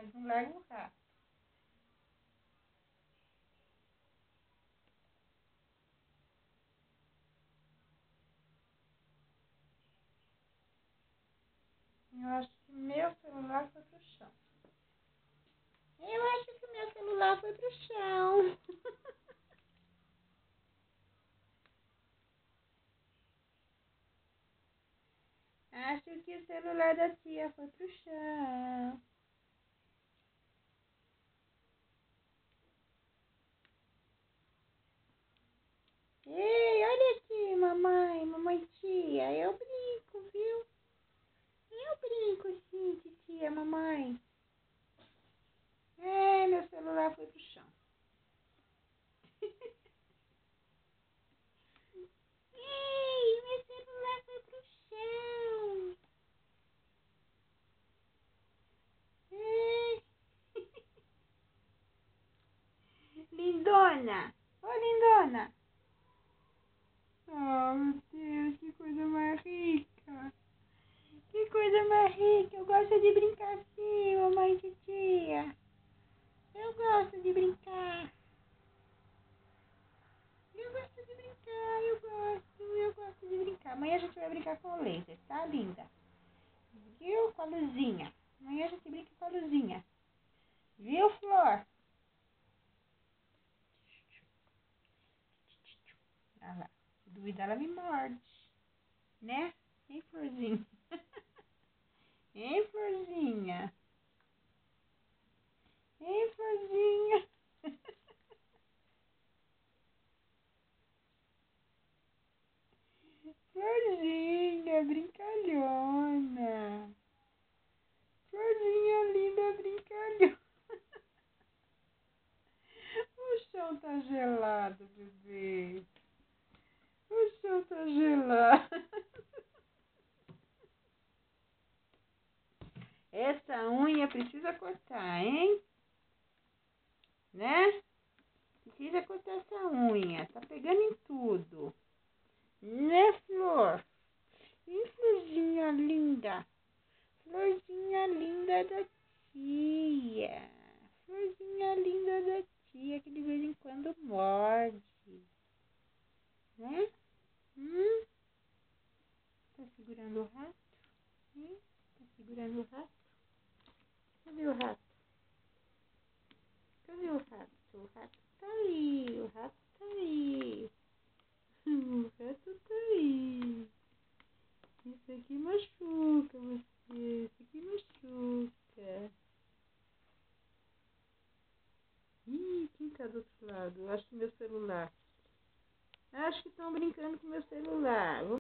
mas não larga o rato. Eu acho que meu celular foi pro chão. Eu acho que meu celular foi pro chão. Acho que o celular da tia foi pro chão. Ei, olha aqui, mamãe, mamãe tia, eu brinco, viu? Eu brinco sim, titia, mamãe. É, meu celular foi pro chão. Ei, meu celular foi pro chão. Ei. Lindona, ô lindona. Oh, meu Deus, que coisa mais rica. Que coisa mais rica. Eu gosto de brincar assim, mamãe e titia. Eu gosto de brincar. Eu gosto de brincar, eu gosto de brincar. Amanhã a gente vai brincar com o laser, tá, linda? Viu? Com a luzinha. Amanhã a gente brinca com a luzinha. Viu, Flor? Ah lá. Se duvidar, ela me morde. Né? Hein, Florzinha? Hein, Florzinha? Hein, Florzinha? Florzinha, brincalhona. Florzinha linda, brincalhona. O chão tá gelado, bebê. O chão tá gelado. Essa unha precisa cortar, hein? Né? Precisa cortar essa unha. Tá pegando em tudo. Né, Flor? E florzinha linda. Florzinha linda da tia. Florzinha linda da tia que de vez em quando morde. Né? Tá segurando o rato? Tá segurando o rato? Cadê o rato? Cadê o rato? O rato tá aí. O rato tá aí. O rato tá aí. Isso aqui machuca você. Isso aqui machuca. Ih, quem tá do outro lado? Eu acho que meu celular. Acho que estão brincando com meu celular.